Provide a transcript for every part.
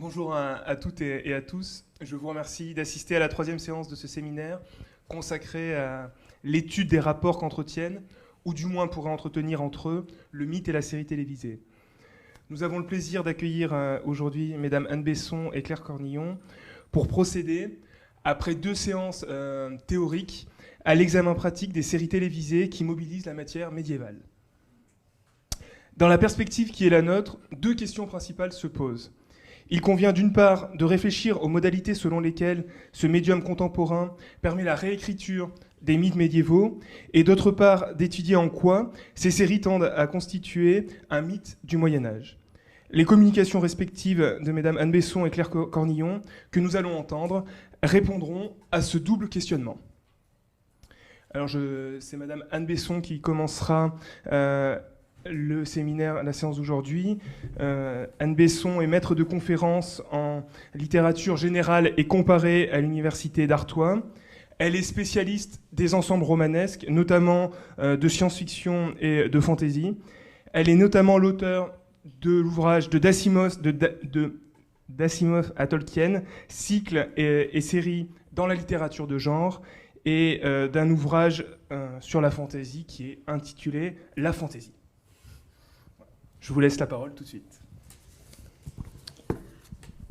Bonjour à toutes et à tous. Je vous remercie d'assister à la troisième séance de ce séminaire consacré à l'étude des rapports qu'entretiennent, ou du moins pourraient entretenir entre eux, le mythe et la série télévisée. Nous avons le plaisir d'accueillir aujourd'hui Mesdames Anne Besson et Claire Cornillon pour procéder, après deux séances théoriques, à l'examen pratique des séries télévisées qui mobilisent la matière médiévale. Dans la perspective qui est la nôtre, deux questions principales se posent. Il convient d'une part de réfléchir aux modalités selon lesquelles ce médium contemporain permet la réécriture des mythes médiévaux, et d'autre part d'étudier en quoi ces séries tendent à constituer un mythe du Moyen-Âge. Les communications respectives de Mesdames Anne Besson et Claire Cornillon, que nous allons entendre, répondront à ce double questionnement. Alors c'est Madame Anne Besson qui commencera le séminaire, la séance d'aujourd'hui. Anne Besson est maître de conférences en littérature générale et comparée à l'université d'Artois. Elle est spécialiste des ensembles romanesques, notamment de science-fiction et de fantasy. Elle est notamment l'auteur de l'ouvrage d'Asimov à Tolkien, cycle et série dans la littérature de genre, et d'un ouvrage sur la fantasy qui est intitulé La Fantasy. Je vous laisse la parole tout de suite.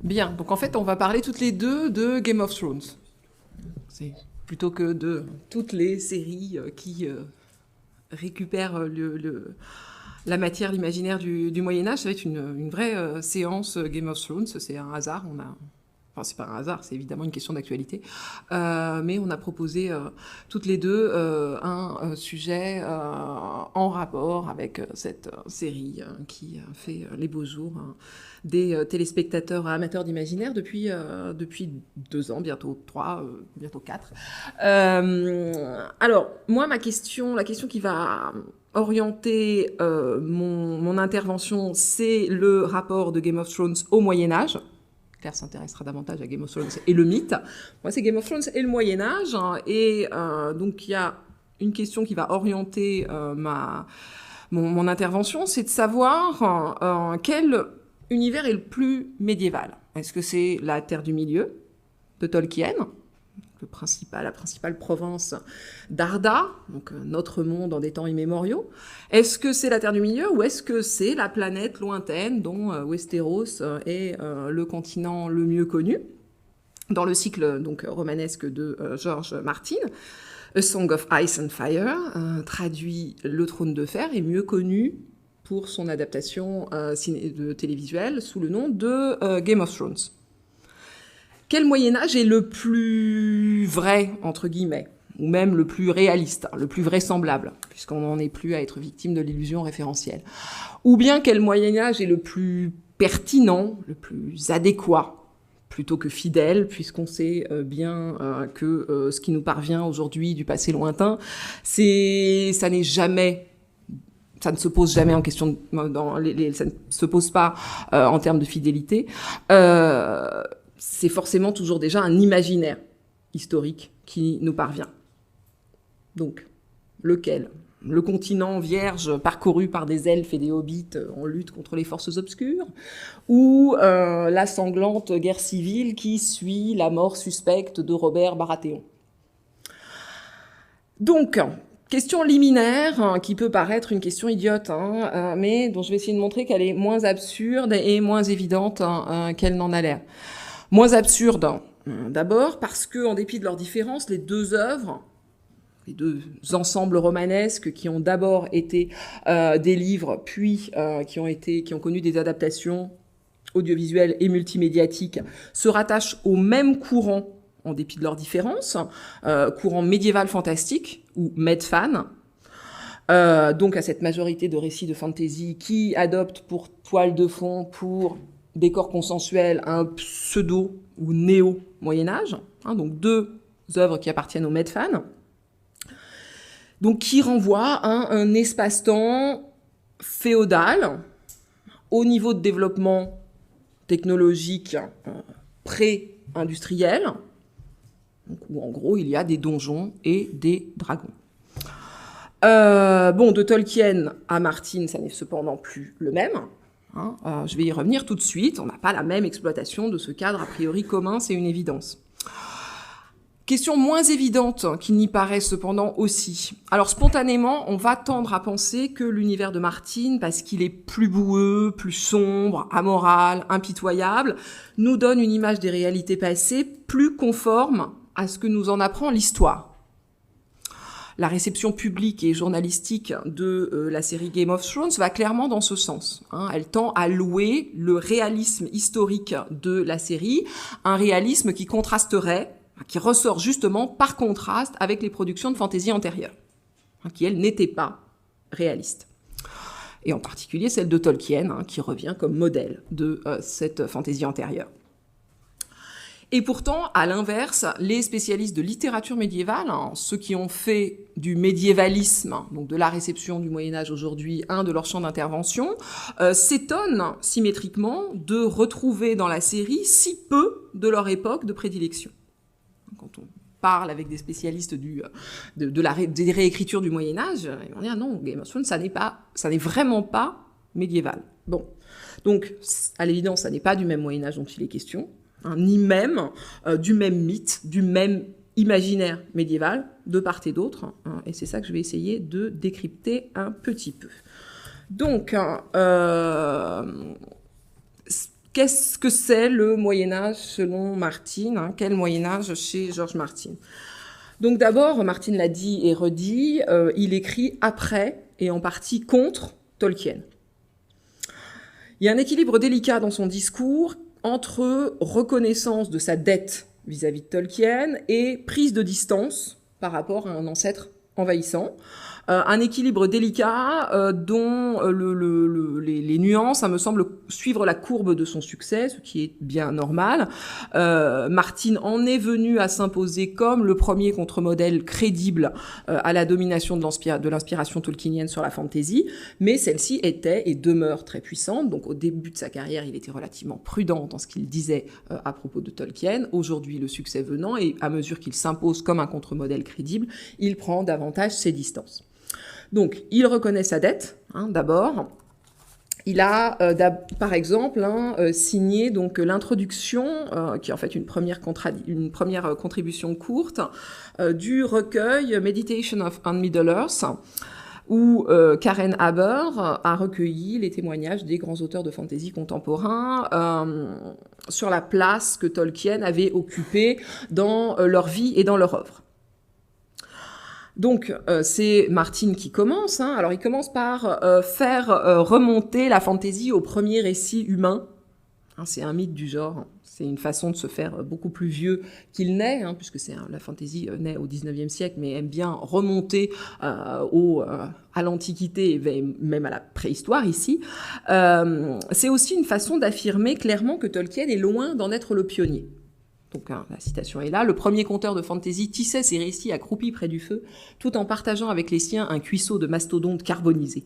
Bien, donc en fait, on va parler toutes les deux de Game of Thrones. C'est plutôt que de toutes les séries qui récupèrent la matière, l'imaginaire du Moyen-Âge. Ça va être une vraie séance Game of Thrones. C'est un hasard. Enfin, c'est pas un hasard, c'est évidemment une question d'actualité. Mais on a proposé toutes les deux un sujet en rapport avec cette série qui fait les beaux jours des téléspectateurs amateurs d'imaginaire depuis 2 ans, bientôt 3, bientôt 4. Alors, moi, la question qui va orienter mon intervention, c'est le rapport de Game of Thrones au Moyen-Âge. Claire s'intéressera davantage à Game of Thrones et le mythe. Moi, c'est Game of Thrones et le Moyen-Âge. Et donc, il y a une question qui va orienter mon intervention, c'est de savoir quel univers est le plus médiéval. Est-ce que c'est la Terre du Milieu de Tolkien, la principale province d'Arda, donc notre monde en des temps immémoriaux? Est-ce que c'est la Terre du Milieu ou est-ce que c'est la planète lointaine dont Westeros est le continent le mieux connu dans le cycle donc romanesque de George Martin? A Song of Ice and Fire, traduit Le Trône de Fer, est mieux connu pour son adaptation de télévisuelle sous le nom de Game of Thrones. Quel Moyen-Âge est le plus vrai, entre guillemets, ou même le plus réaliste, le plus vraisemblable, puisqu'on n'en est plus à être victime de l'illusion référentielle? Ou bien quel Moyen-Âge est le plus pertinent, le plus adéquat, plutôt que fidèle, puisqu'on sait bien que ce qui nous parvient aujourd'hui du passé lointain, ça ne se pose jamais en question, ça ne se pose pas en termes de fidélité. C'est forcément toujours déjà un imaginaire historique qui nous parvient. Donc, lequel? Le continent vierge parcouru par des elfes et des hobbits en lutte contre les forces obscures, ou la sanglante guerre civile qui suit la mort suspecte de Robert Baratheon? Donc, question liminaire, qui peut paraître une question idiote, mais dont je vais essayer de montrer qu'elle est moins absurde et moins évidente qu'elle n'en a l'air. Moins absurde, d'abord, parce que, en dépit de leurs différences, les deux œuvres, les deux ensembles romanesques qui ont d'abord été des livres, puis qui ont connu des adaptations audiovisuelles et multimédiatiques, se rattachent au même courant, en dépit de leurs différences, courant médiéval fantastique, ou medfan, donc à cette majorité de récits de fantasy qui adoptent pour toile de fond, pour décor consensuel, un pseudo ou néo-Moyen-Âge, donc deux œuvres qui appartiennent au medfan, donc qui renvoient à un espace-temps féodal, au niveau de développement technologique pré-industriel, où en gros il y a des donjons et des dragons. De Tolkien à Martin, ça n'est cependant plus le même. Je vais y revenir tout de suite. On n'a pas la même exploitation de ce cadre a priori commun, c'est une évidence. Question moins évidente qu'il n'y paraît cependant aussi. Alors spontanément, on va tendre à penser que l'univers de Martine, parce qu'il est plus boueux, plus sombre, amoral, impitoyable, nous donne une image des réalités passées plus conforme à ce que nous en apprend l'histoire. La réception publique et journalistique de la série Game of Thrones va clairement dans ce sens. Elle tend à louer le réalisme historique de la série, un réalisme qui contrasterait, qui ressort justement par contraste avec les productions de fantasy antérieures, qui, elles, n'étaient pas réalistes. Et en particulier celle de Tolkien, qui revient comme modèle de cette fantasy antérieure. Et pourtant, à l'inverse, les spécialistes de littérature médiévale, ceux qui ont fait du médiévalisme, donc de la réception du Moyen-Âge aujourd'hui, un de leurs champs d'intervention, s'étonnent symétriquement de retrouver dans la série si peu de leur époque de prédilection. Quand on parle avec des spécialistes des réécritures du Moyen-Âge, ils vont dire non, Game of Thrones, ça n'est vraiment pas médiéval. Bon, donc à l'évidence, ça n'est pas du même Moyen-Âge dont il est question, ni même du même mythe, du même imaginaire médiéval, de part et d'autre, et c'est ça que je vais essayer de décrypter un petit peu. Donc, qu'est-ce que c'est le Moyen-Âge selon Martine ? Quel Moyen-Âge chez George Martin ? Donc d'abord, Martine l'a dit et redit, il écrit après et en partie contre Tolkien. Il y a un équilibre délicat dans son discours entre reconnaissance de sa dette vis-à-vis de Tolkien et prise de distance par rapport à un ancêtre envahissant. Un équilibre délicat dont les nuances, ça me semble, suivre la courbe de son succès, ce qui est bien normal. Martine en est venu à s'imposer comme le premier contre-modèle crédible à la domination de l'inspiration tolkienienne sur la fantasy, mais celle-ci était et demeure très puissante. Donc au début de sa carrière, il était relativement prudent dans ce qu'il disait à propos de Tolkien. Aujourd'hui, le succès venant, et à mesure qu'il s'impose comme un contre-modèle crédible, il prend davantage ses distances. Donc, il reconnaît sa dette, d'abord. Il a, par exemple, signé donc l'introduction, qui est en fait une première contribution courte, du recueil Meditation on Middle-earth, où Karen Haber a recueilli les témoignages des grands auteurs de fantasy contemporains sur la place que Tolkien avait occupée dans leur vie et dans leur œuvre. Donc, c'est Martine qui commence. Alors, il commence par faire remonter la fantaisie au premier récit humain. C'est un mythe du genre. C'est une façon de se faire beaucoup plus vieux qu'il n'est, puisque la fantaisie naît au XIXe siècle, mais aime bien remonter à l'Antiquité et même à la préhistoire ici. C'est aussi une façon d'affirmer clairement que Tolkien est loin d'en être le pionnier. Donc la citation est là. Le premier conteur de fantasy tissait ses récits accroupi près du feu, tout en partageant avec les siens un cuisseau de mastodontes carbonisés.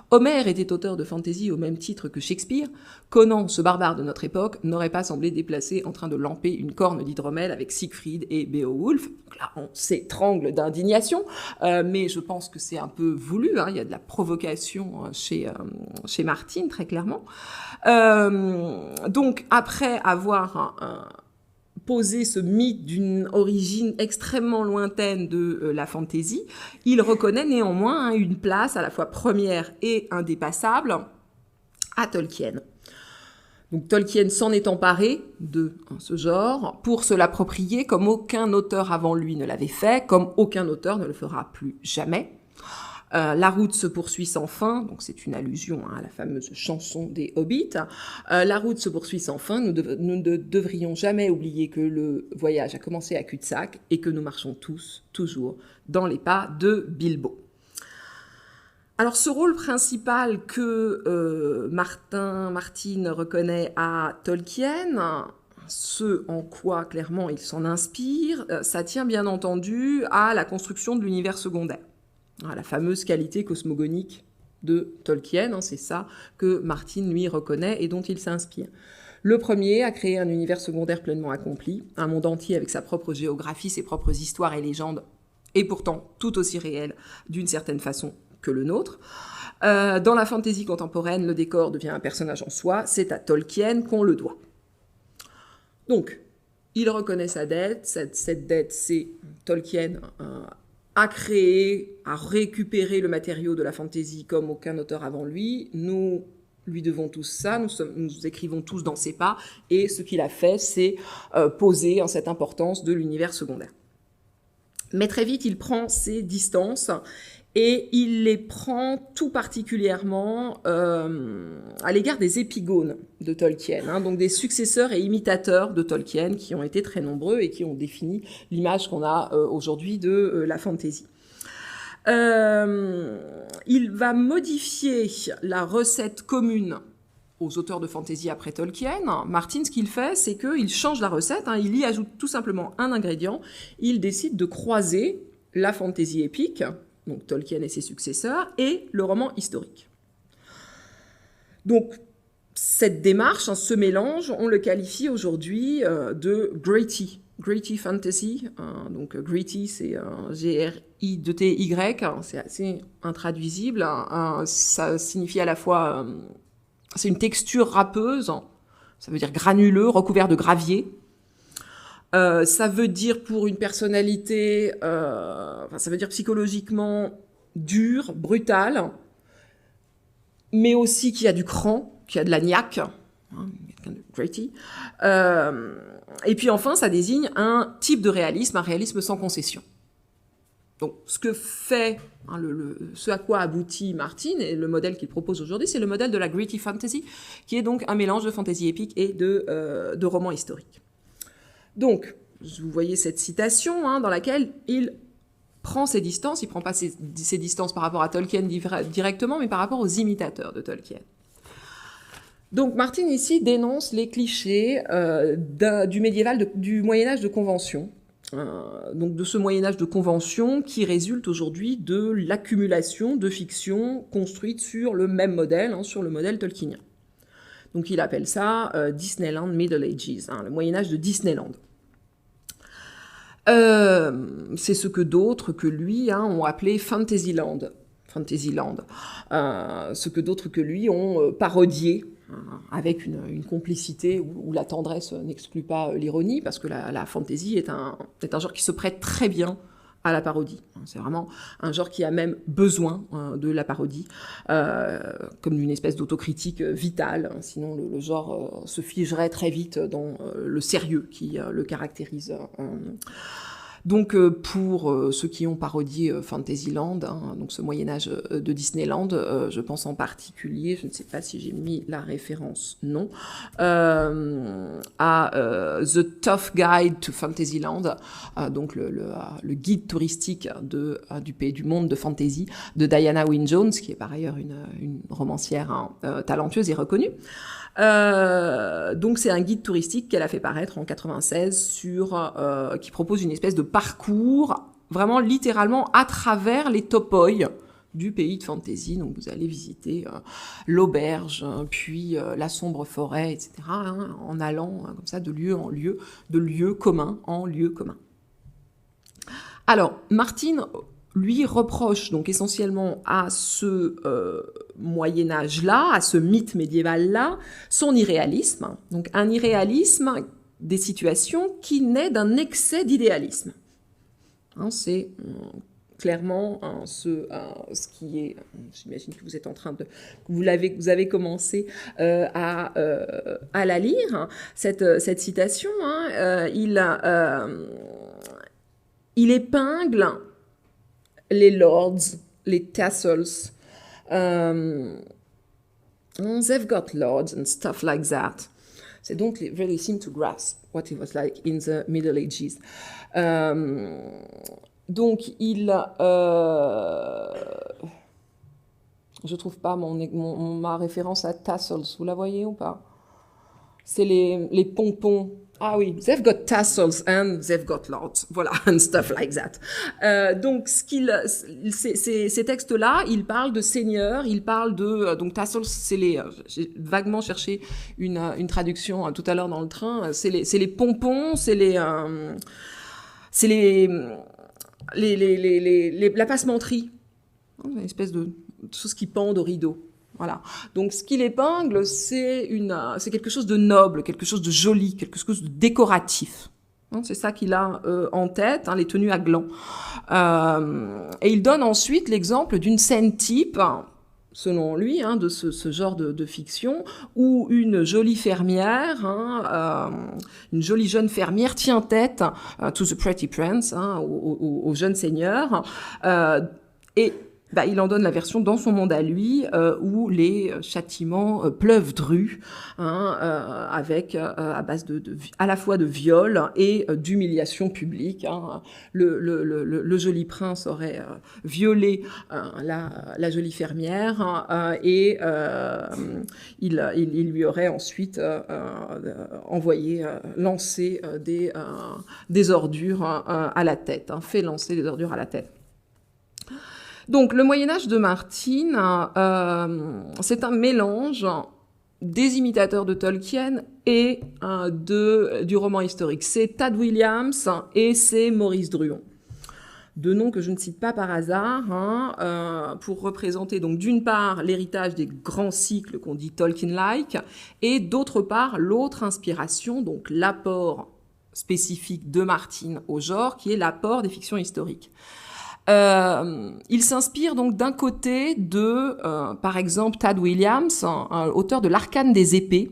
Homère était auteur de fantasy au même titre que Shakespeare. Conan, ce barbare de notre époque, n'aurait pas semblé déplacé en train de lamper une corne d'hydromel avec Siegfried et Beowulf. Donc là, on s'étrangle d'indignation, mais je pense que c'est un peu voulu. Il y a de la provocation chez Martine, très clairement. Donc, après avoir poser ce mythe d'une origine extrêmement lointaine de la fantasy, il reconnaît néanmoins une place à la fois première et indépassable à Tolkien. Donc Tolkien s'en est emparé de ce genre pour se l'approprier comme aucun auteur avant lui ne l'avait fait, comme aucun auteur ne le fera plus jamais. La route se poursuit sans fin, donc c'est une allusion à la fameuse chanson des Hobbits. La route se poursuit sans fin, nous ne devrions jamais oublier que le voyage a commencé à cul-de-sac et que nous marchons tous, toujours, dans les pas de Bilbo. Alors ce rôle principal que Martine reconnaît à Tolkien, ce en quoi clairement il s'en inspire, ça tient bien entendu à la construction de l'univers secondaire. La fameuse qualité cosmogonique de Tolkien, c'est ça que Martine lui reconnaît et dont il s'inspire. Le premier a créé un univers secondaire pleinement accompli, un monde entier avec sa propre géographie, ses propres histoires et légendes, et pourtant tout aussi réel d'une certaine façon que le nôtre. Dans la fantasy contemporaine, le décor devient un personnage en soi. C'est à Tolkien qu'on le doit. Donc, il reconnaît sa dette. Cette dette, c'est Tolkien a créé, a récupéré le matériau de la fantasy comme aucun auteur avant lui. Nous lui devons tous ça, nous écrivons tous dans ses pas, et ce qu'il a fait, c'est poser cette importance de l'univers secondaire. Mais très vite, il prend ses distances, et il les prend tout particulièrement à l'égard des épigones de Tolkien, donc des successeurs et imitateurs de Tolkien qui ont été très nombreux et qui ont défini l'image qu'on a aujourd'hui de la fantasy. Il va modifier la recette commune aux auteurs de fantasy après Tolkien. Martin, ce qu'il fait, c'est qu'il change la recette, il y ajoute tout simplement un ingrédient. Il décide de croiser la fantasy épique, donc Tolkien et ses successeurs, et le roman historique. Donc, cette démarche, ce mélange, on le qualifie aujourd'hui de Gritty Fantasy. Donc, Gritty, c'est G-R-I-T-Y, c'est assez intraduisible. Ça signifie à la fois, c'est une texture râpeuse, ça veut dire granuleux, recouvert de gravier. Ça veut dire pour une personnalité, ça veut dire psychologiquement dur, brutal, mais aussi qui a du cran, qui a de la niaque, gritty. Et puis enfin, ça désigne un type de réalisme, un réalisme sans concession. Donc, ce que fait, ce à quoi aboutit Martin et le modèle qu'il propose aujourd'hui, c'est le modèle de la gritty fantasy, qui est donc un mélange de fantasy épique et de romans historiques. Donc, vous voyez cette citation dans laquelle il prend ses distances. Il ne prend pas ses distances par rapport à Tolkien directement, mais par rapport aux imitateurs de Tolkien. Donc, Martin, ici, dénonce les clichés du médiéval, du Moyen-Âge de convention. Donc, de ce Moyen-Âge de convention qui résulte aujourd'hui de l'accumulation de fictions construites sur le même modèle, sur le modèle tolkienien. Donc, il appelle ça Disneyland Middle Ages, le Moyen-Âge de Disneyland. C'est ce que d'autres que lui ont appelé Fantasyland. Ce que d'autres que lui ont parodié avec une complicité où la tendresse n'exclut pas l'ironie, parce que la fantasy est un genre qui se prête très bien à la parodie. C'est vraiment un genre qui a même besoin de la parodie, comme d'une espèce d'autocritique vitale, sinon le genre se figerait très vite dans le sérieux qui le caractérise. Donc, pour ceux qui ont parodié Fantasyland, donc ce Moyen-Âge de Disneyland, je pense en particulier, je ne sais pas si j'ai mis la référence, non, à The Tough Guide to Fantasyland, donc le guide touristique du monde de fantasy de Diana Wynne Jones, qui est par ailleurs une romancière talentueuse et reconnue. Donc c'est un guide touristique qu'elle a fait paraître en 96 qui propose une espèce de parcours vraiment littéralement à travers les topoïs du pays de fantasy. Donc vous allez visiter l'auberge, puis la sombre forêt, etc. En allant comme ça de lieu en lieu, de lieu commun en lieu commun. Alors Martin lui reproche donc essentiellement à ce Moyen-Âge-là, à ce mythe médiéval-là, son irréalisme. Donc un irréalisme des situations qui naît d'un excès d'idéalisme. C'est clairement ce qui est... J'imagine que vous êtes en train de... Vous avez commencé à la lire, cette citation. Il épingle les lords, les tassels. They've got lords and stuff like that. They don't really seem to grasp what it was like in the Middle Ages. Donc, je trouve pas ma référence à tassels. Vous la voyez ou pas? C'est les pompons. Ah oui, they've got tassels and they've got lords, voilà, and stuff like that. Donc, ces textes-là, ils parlent de seigneurs, ils parlent de... donc, tassels, j'ai vaguement cherché une traduction tout à l'heure dans le train, c'est les pompons, c'est la passementerie. Une espèce de choses qui pendent au rideau. Voilà. Donc, ce qu'il épingle, c'est quelque chose de noble, quelque chose de joli, quelque chose de décoratif. C'est ça qu'il a en tête, les tenues à glands. Et il donne ensuite l'exemple d'une scène type, selon lui, de ce genre de fiction, où une jolie fermière, une jolie jeune fermière tient tête to the pretty prince, au jeune seigneur, et il en donne la version dans son monde à lui, où les châtiments pleuvent dru, avec à base à la fois de viol et d'humiliation publique. Le joli prince aurait violé la jolie fermière, et il lui aurait ensuite lancé des ordures à la tête, fait lancer des ordures à la tête. Donc, le Moyen-Âge de Martine, c'est un mélange des imitateurs de Tolkien et du roman historique. C'est Tad Williams et c'est Maurice Druon. Deux noms que je ne cite pas par hasard, pour représenter donc d'une part l'héritage des grands cycles qu'on dit Tolkien-like, et d'autre part l'autre inspiration, donc l'apport spécifique de Martine au genre, qui est l'apport des fictions historiques. Il s'inspire donc d'un côté de, par exemple, Tad Williams, auteur de l'Arcane des épées.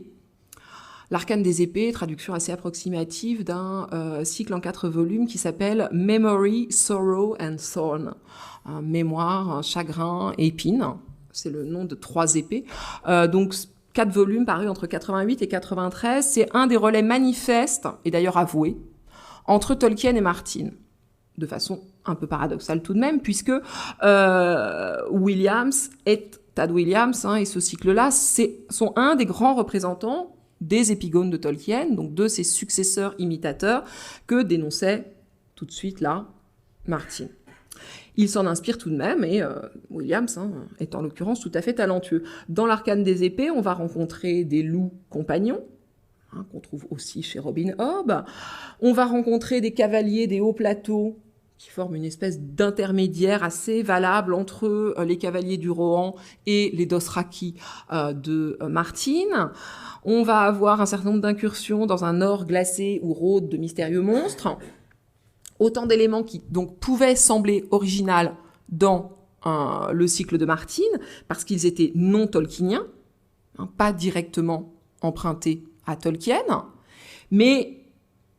L'Arcane des épées, traduction assez approximative d'un cycle en 4 volumes qui s'appelle Memory, Sorrow and Thorn. Mémoire, chagrin et épine. C'est le nom de 3 épées. Donc 4 volumes parus entre 88 et 93. C'est un des relais manifestes, et d'ailleurs avoué, entre Tolkien et Martine. De façon un peu paradoxale tout de même, puisque Williams et Tad Williams, et ce cycle-là, sont un des grands représentants des épigones de Tolkien, donc de ses successeurs imitateurs, que dénonçait tout de suite là Martine. Il s'en inspire tout de même, et Williams est en l'occurrence tout à fait talentueux. Dans l'Arcane des épées, on va rencontrer des loups compagnons, qu'on trouve aussi chez Robin Hobb. On va rencontrer des cavaliers des hauts plateaux, qui forment une espèce d'intermédiaire assez valable entre les cavaliers du Rohan et les Dothraki de Martine. On va avoir un certain nombre d'incursions dans un nord glacé où rôdent de mystérieux monstres. Autant d'éléments qui donc pouvaient sembler originaux dans le cycle de Martine, parce qu'ils étaient non tolkieniens, pas directement empruntés à Tolkien, mais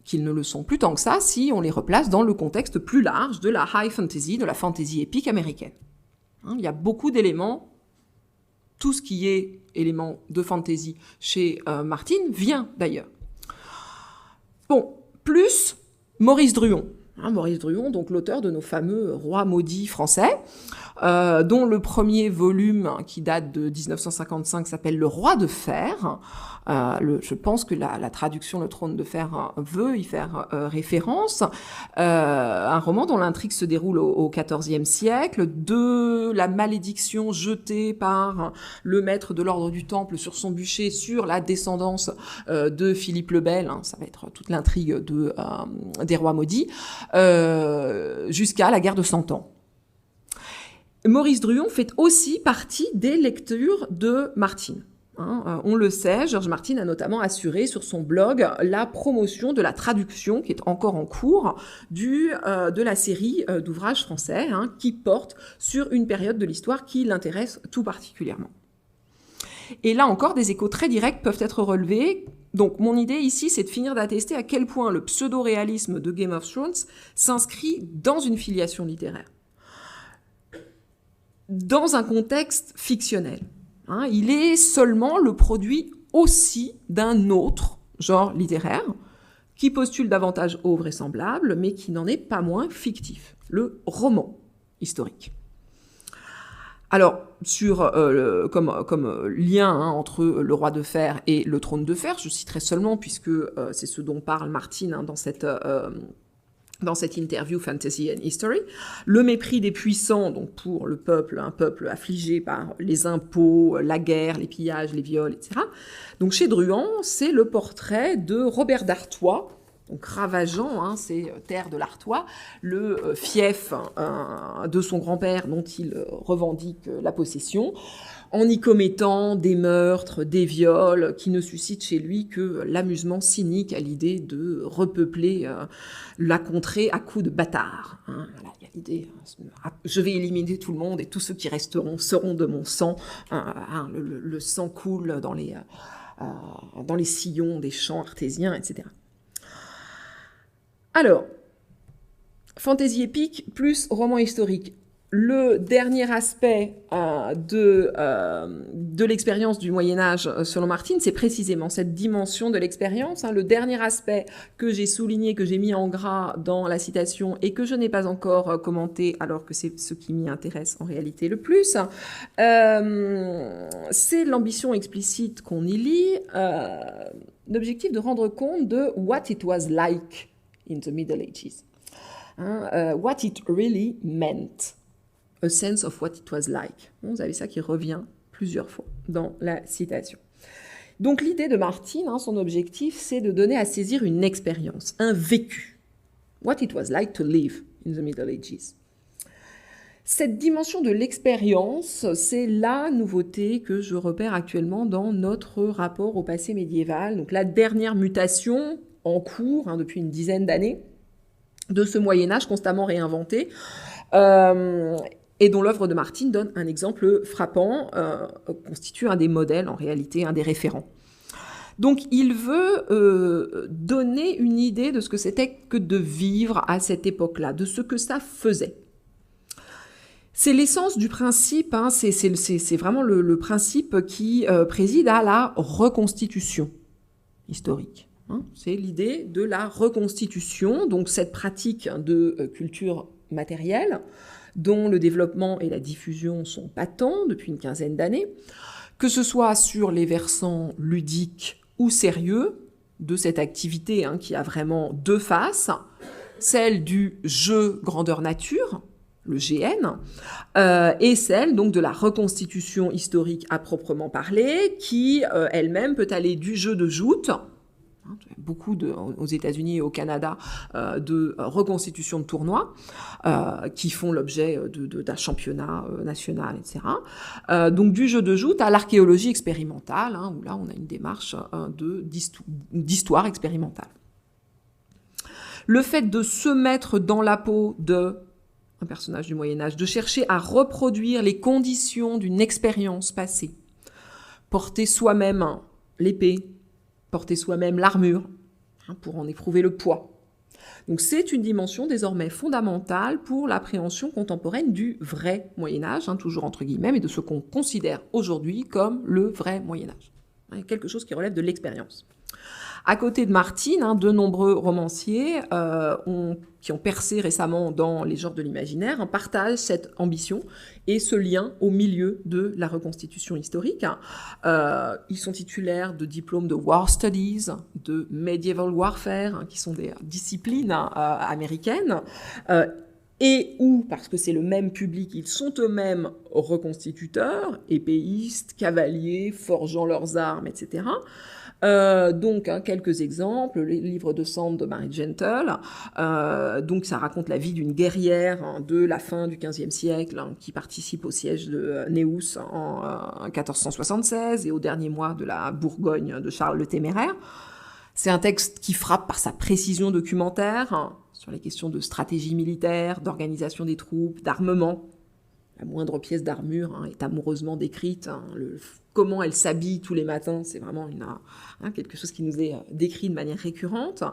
qu'ils ne le sont plus tant que ça si on les replace dans le contexte plus large de la high fantasy, de la fantasy épique américaine. Il y a beaucoup d'éléments, tout ce qui est élément de fantasy chez Martine vient d'ailleurs. Bon, plus Maurice Druon. Maurice Druon, donc l'auteur de nos fameux rois maudits français, dont le premier volume, qui date de 1955, s'appelle Le Roi de Fer. Je pense que la traduction Le Trône de Fer veut y faire référence. Un roman dont l'intrigue se déroule au XIVe siècle, de la malédiction jetée par le maître de l'ordre du Temple sur son bûcher sur la descendance de Philippe le Bel, ça va être toute l'intrigue des rois maudits, jusqu'à la guerre de 100 ans. Maurice Druon fait aussi partie des lectures de Martine. On le sait, George Martin a notamment assuré sur son blog la promotion de la traduction, qui est encore en cours, de la série d'ouvrages français, qui porte sur une période de l'histoire qui l'intéresse tout particulièrement. Et là encore, des échos très directs peuvent être relevés. Donc mon idée ici, c'est de finir d'attester à quel point le pseudo-réalisme de Game of Thrones s'inscrit dans une filiation littéraire, dans un contexte fictionnel. Il est seulement le produit aussi d'un autre genre littéraire qui postule davantage au vraisemblable, mais qui n'en est pas moins fictif, le roman historique. Alors, comme lien entre le Roi de Fer et le Trône de Fer, je citerai seulement, puisque c'est ce dont parle Martine dans cette interview Fantasy and History, le mépris des puissants, donc pour le peuple, un peuple affligé par les impôts, la guerre, les pillages, les viols, etc. Donc chez Druon, c'est le portrait de Robert d'Artois, Donc Ravageant, hein, c'est terre de l'Artois, le fief de son grand-père dont il revendique la possession, en y commettant des meurtres, des viols, qui ne suscitent chez lui que l'amusement cynique à l'idée de repeupler la contrée à coups de bâtards. Hein. Voilà, il y a l'idée, je vais éliminer tout le monde et tous ceux qui resteront seront de mon sang. Le sang coule dans les sillons des champs artésiens, etc. Alors, fantasy épique plus roman historique. Le dernier aspect de l'expérience du Moyen-Âge selon Martine, c'est précisément cette dimension de l'expérience. Le dernier aspect que j'ai souligné, que j'ai mis en gras dans la citation et que je n'ai pas encore commenté, alors que c'est ce qui m'y intéresse en réalité le plus, c'est l'ambition explicite qu'on y lit, l'objectif de rendre compte de what it was like in the Middle Ages. What it really meant. A sense of what it was like. Vous avez ça qui revient plusieurs fois dans la citation. Donc l'idée de Martine, son objectif, c'est de donner à saisir une expérience, un vécu. What it was like to live in the Middle Ages. Cette dimension de l'expérience, c'est la nouveauté que je repère actuellement dans notre rapport au passé médiéval. Donc la dernière mutation en cours, depuis une dizaine d'années, de ce Moyen-Âge constamment réinventé, et dont l'œuvre de Martine donne un exemple frappant, constitue un des modèles, en réalité, un des référents. Donc, il veut donner une idée de ce que c'était que de vivre à cette époque-là, de ce que ça faisait. C'est l'essence du principe, c'est vraiment le principe qui préside à la reconstitution historique. C'est l'idée de la reconstitution, donc cette pratique de culture matérielle, dont le développement et la diffusion sont patents depuis une quinzaine d'années, que ce soit sur les versants ludiques ou sérieux de cette activité qui a vraiment deux faces, celle du jeu grandeur nature, le GN, et celle donc de la reconstitution historique à proprement parler, qui elle-même peut aller du jeu de joute, beaucoup aux États-Unis et au Canada de reconstitution de tournois qui font l'objet d'un championnat national, etc. Donc du jeu de joute à l'archéologie expérimentale, où là on a une démarche d'histoire expérimentale. Le fait de se mettre dans la peau d'un personnage du Moyen-Âge, de chercher à reproduire les conditions d'une expérience passée, porter soi-même l'épée, porter soi-même l'armure, pour en éprouver le poids. Donc c'est une dimension désormais fondamentale pour l'appréhension contemporaine du vrai Moyen-Âge, toujours entre guillemets, mais de ce qu'on considère aujourd'hui comme le vrai Moyen-Âge. Quelque chose qui relève de l'expérience. À côté de Martine, de nombreux romanciers qui ont percé récemment dans les genres de l'imaginaire partagent cette ambition et ce lien au milieu de la reconstitution historique. Ils sont titulaires de diplômes de War Studies, de Medieval Warfare, qui sont des disciplines américaines, et où, parce que c'est le même public, ils sont eux-mêmes reconstituteurs, épéistes, cavaliers, forgeant leurs armes, etc., donc quelques exemples, le livre de Sand de Mary Gentle, donc ça raconte la vie d'une guerrière de la fin du XVe siècle qui participe au siège de Neuss en 1476 et au dernier mois de la Bourgogne de Charles le Téméraire. C'est un texte qui frappe par sa précision documentaire sur les questions de stratégie militaire, d'organisation des troupes, d'armement. La moindre pièce d'armure est amoureusement décrite. Comment elle s'habille tous les matins, c'est vraiment quelque chose qui nous est décrit de manière récurrente.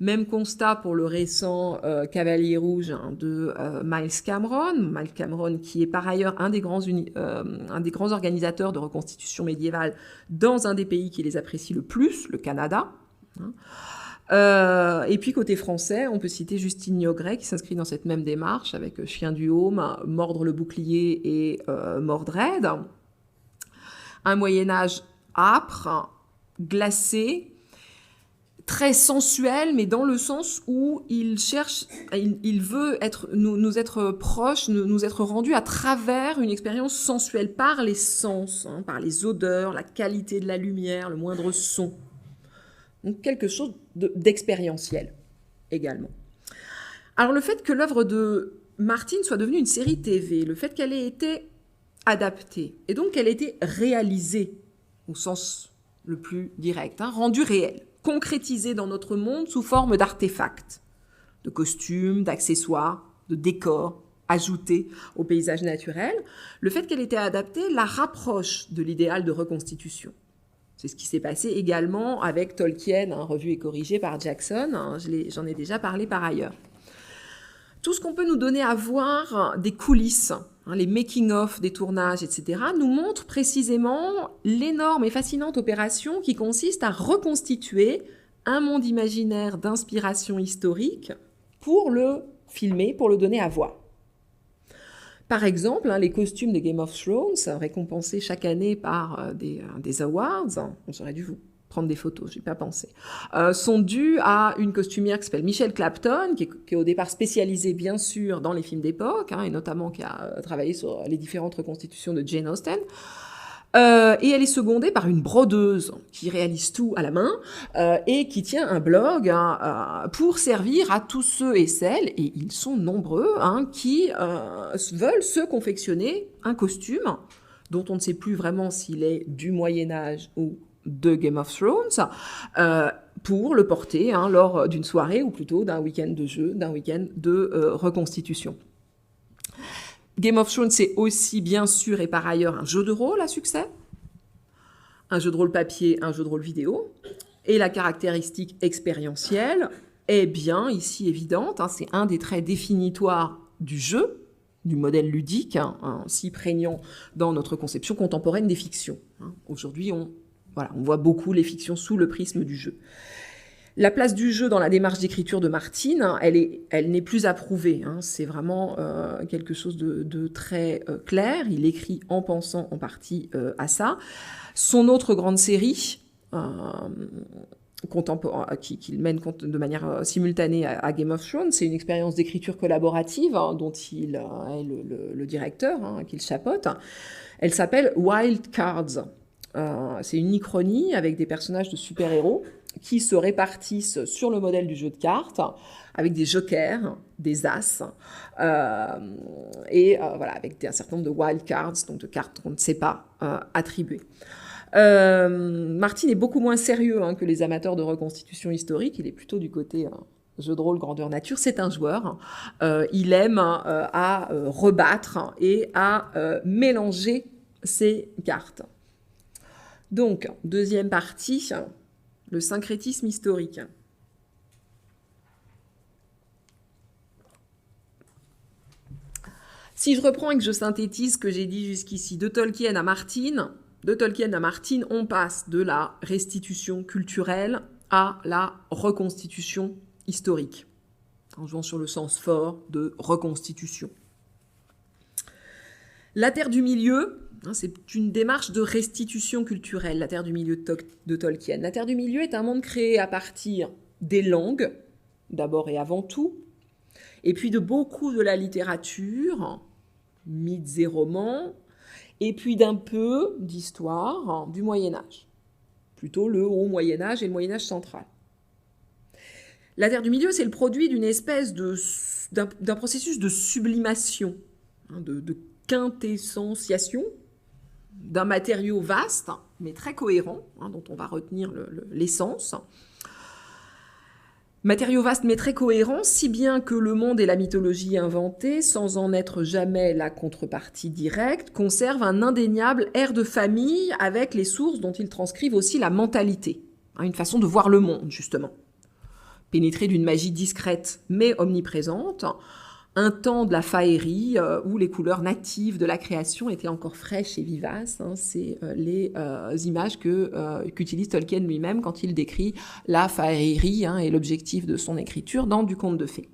Même constat pour le récent Cavalier Rouge de Miles Cameron. Miles Cameron qui est par ailleurs un des grands organisateurs de reconstitution médiévale dans un des pays qui les apprécie le plus, le Canada. Et puis côté français, on peut citer Justine Niogret qui s'inscrit dans cette même démarche avec Chien du Haume, Mordre le bouclier et Mordred. Un Moyen-Âge âpre, glacé, très sensuel, mais dans le sens où il veut nous être proche, nous être rendu à travers une expérience sensuelle par les sens, par les odeurs, la qualité de la lumière, le moindre son. Donc quelque chose d'expérientiel également. Alors le fait que l'œuvre de Martin soit devenue une série TV, le fait qu'elle ait été adaptée, et donc qu'elle ait été réalisée au sens le plus direct, rendue réelle, concrétisée dans notre monde sous forme d'artefacts, de costumes, d'accessoires, de décors, ajoutés au paysage naturel, le fait qu'elle ait été adaptée la rapproche de l'idéal de reconstitution. C'est ce qui s'est passé également avec Tolkien, revu et corrigé par Jackson, j'en ai déjà parlé par ailleurs. Tout ce qu'on peut nous donner à voir des coulisses, les making-of des tournages, etc., nous montre précisément l'énorme et fascinante opération qui consiste à reconstituer un monde imaginaire d'inspiration historique pour le filmer, pour le donner à voir. Par exemple, les costumes de Game of Thrones, récompensés chaque année par des awards, j'aurais dû vous prendre des photos, je n'y ai pas pensé, sont dus à une costumière qui s'appelle Michelle Clapton, qui est au départ spécialisée bien sûr dans les films d'époque, et notamment qui a travaillé sur les différentes reconstitutions de Jane Austen. Et elle est secondée par une brodeuse qui réalise tout à la main et qui tient un blog pour servir à tous ceux et celles, et ils sont nombreux, qui veulent se confectionner un costume dont on ne sait plus vraiment s'il est du Moyen-Âge ou de Game of Thrones, pour le porter lors d'une soirée ou plutôt d'un week-end de jeu, d'un week-end de reconstitution. Game of Thrones, c'est aussi bien sûr et par ailleurs un jeu de rôle à succès, un jeu de rôle papier, un jeu de rôle vidéo, et la caractéristique expérientielle est bien ici évidente, c'est un des traits définitoires du jeu, du modèle ludique, si prégnant dans notre conception contemporaine des fictions. Aujourd'hui, on voit beaucoup les fictions sous le prisme du jeu. La place du jeu dans la démarche d'écriture de Martin, elle n'est plus approuvée. C'est vraiment quelque chose de très clair. Il écrit en pensant en partie à ça. Son autre grande série, qu'il mène de manière simultanée à Game of Thrones, c'est une expérience d'écriture collaborative dont il est le directeur, qu'il chapeaute. Elle s'appelle Wild Cards. C'est une uchronie avec des personnages de super-héros qui se répartissent sur le modèle du jeu de cartes, avec des jokers, des as, avec un certain nombre de wild cards, donc de cartes qu'on ne sait pas attribuer. Martin est beaucoup moins sérieux que les amateurs de reconstitution historique, il est plutôt du côté jeu de rôle grandeur nature, c'est un joueur, il aime à rebattre et à mélanger ses cartes. Donc, deuxième partie, le syncrétisme historique. Si je reprends et que je synthétise ce que j'ai dit jusqu'ici, de Tolkien à Martin, on passe de la restitution culturelle à la reconstitution historique, en jouant sur le sens fort de reconstitution. La Terre du Milieu, c'est une démarche de restitution culturelle, la Terre du Milieu de Tolkien. La Terre du Milieu est un monde créé à partir des langues, d'abord et avant tout, et puis de beaucoup de la littérature, mythes et romans, et puis d'un peu d'histoire du Moyen-Âge, plutôt le Haut Moyen-Âge et le Moyen-Âge central. La Terre du Milieu, c'est le produit d'une espèce d'un processus de sublimation, de quintessentiation, d'un matériau vaste, mais très cohérent, dont on va retenir l'essence. Matériau vaste, mais très cohérent, si bien que le monde et la mythologie inventée, sans en être jamais la contrepartie directe, conservent un indéniable air de famille avec les sources dont ils transcrivent aussi la mentalité, une façon de voir le monde, justement. Pénétré d'une magie discrète, mais omniprésente, un temps de la faérie où les couleurs natives de la création étaient encore fraîches et vivaces. C'est les images qu'utilise Tolkien lui-même quand il décrit la faérie et l'objectif de son écriture dans Du Conte de Fées.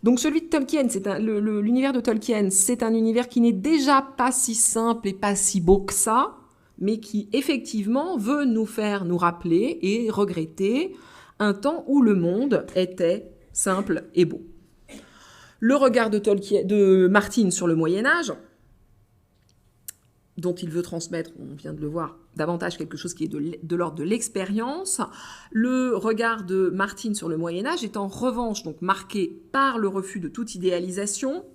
Donc celui de Tolkien, l'univers de Tolkien, c'est un univers qui n'est déjà pas si simple et pas si beau que ça, mais qui effectivement veut nous faire nous rappeler et regretter un temps où le monde était simple et beau. Le regard de Martin sur le Moyen-Âge, dont il veut transmettre, on vient de le voir, davantage quelque chose qui est de l'ordre de l'expérience. Le regard de Martine sur le Moyen-Âge est en revanche donc marqué par le refus de toute idéalisation.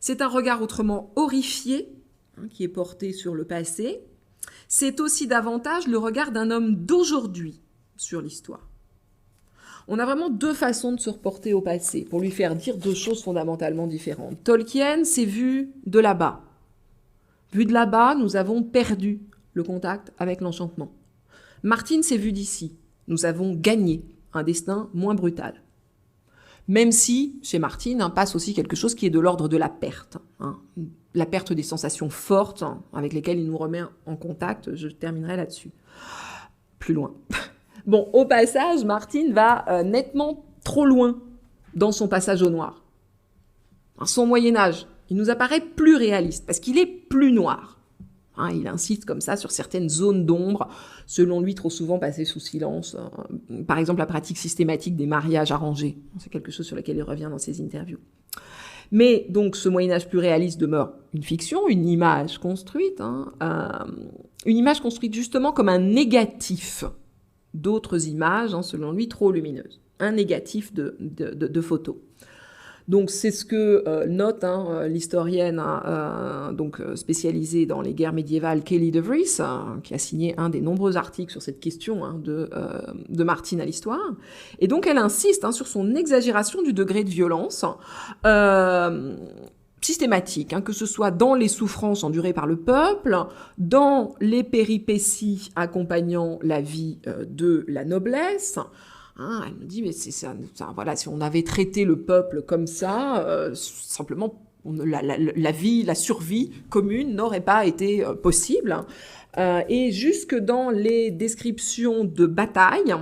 C'est un regard autrement horrifié qui est porté sur le passé. C'est aussi davantage le regard d'un homme d'aujourd'hui sur l'histoire. On a vraiment deux façons de se reporter au passé pour lui faire dire deux choses fondamentalement différentes. Tolkien s'est vu de là-bas. Vu de là-bas, nous avons perdu le contact avec l'enchantement. Martine s'est vue d'ici. Nous avons gagné un destin moins brutal. Même si, chez Martine, passe aussi quelque chose qui est de l'ordre de la perte. La perte des sensations fortes avec lesquelles il nous remet en contact. Je terminerai là-dessus. Plus loin. Bon, au passage, Martine va nettement trop loin dans son passage au noir. Son Moyen-Âge, il nous apparaît plus réaliste parce qu'il est plus noir. Il insiste comme ça sur certaines zones d'ombre, selon lui trop souvent passées sous silence. Par exemple, la pratique systématique des mariages arrangés. C'est quelque chose sur lequel il revient dans ses interviews. Mais donc, ce Moyen-Âge plus réaliste demeure une fiction, une image construite. Une image construite justement comme un négatif d'autres images, selon lui, trop lumineuses. Un négatif de photos. Donc c'est ce que note l'historienne donc spécialisée dans les guerres médiévales Kelly DeVries, qui a signé un des nombreux articles sur cette question de Martine à l'histoire. Et donc elle insiste sur son exagération du degré de violence systématique, que ce soit dans les souffrances endurées par le peuple, dans les péripéties accompagnant la vie de la noblesse. Elle me dit, mais c'est ça, voilà, si on avait traité le peuple comme ça, simplement, la vie, la survie commune n'aurait pas été possible. Et jusque dans les descriptions de batailles,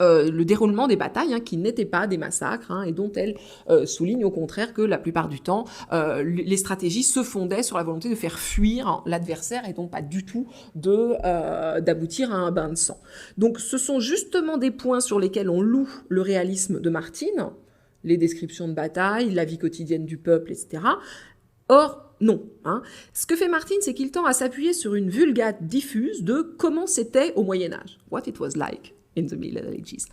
le déroulement des batailles qui n'étaient pas des massacres et dont elle souligne au contraire que la plupart du temps, les stratégies se fondaient sur la volonté de faire fuir l'adversaire et donc pas du tout d'aboutir à un bain de sang. Donc ce sont justement des points sur lesquels on loue le réalisme de Martine, les descriptions de bataille, la vie quotidienne du peuple, etc. Or, non. Ce que fait Martine, c'est qu'il tend à s'appuyer sur une vulgate diffuse de comment c'était au Moyen-Âge. What it was like in the Middle Ages.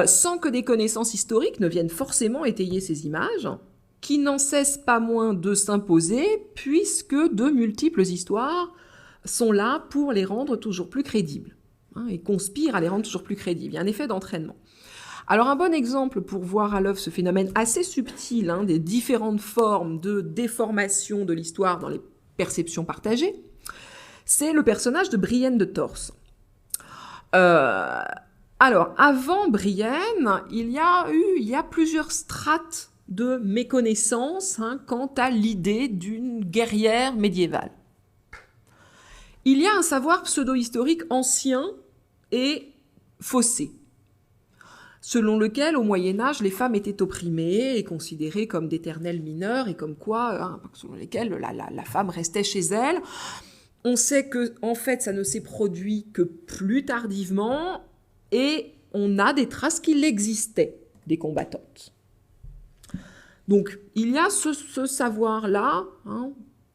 Sans que des connaissances historiques ne viennent forcément étayer ces images, qui n'en cessent pas moins de s'imposer, puisque de multiples histoires sont là pour les rendre toujours plus crédibles, et conspirent à les rendre toujours plus crédibles. Il y a un effet d'entraînement. Alors un bon exemple pour voir à l'œuvre ce phénomène assez subtil des différentes formes de déformation de l'histoire dans les perceptions partagées, c'est le personnage de Brienne de Torse. Alors, avant Brienne, il y a plusieurs strates de méconnaissance quant à l'idée d'une guerrière médiévale. Il y a un savoir pseudo-historique ancien et faussé, selon lequel, au Moyen-Âge, les femmes étaient opprimées et considérées comme d'éternelles mineures et comme quoi, selon lesquelles la femme restait chez elle. On sait que, en fait, ça ne s'est produit que plus tardivement et on a des traces qu'il existait des combattantes. Donc, il y a ce savoir-là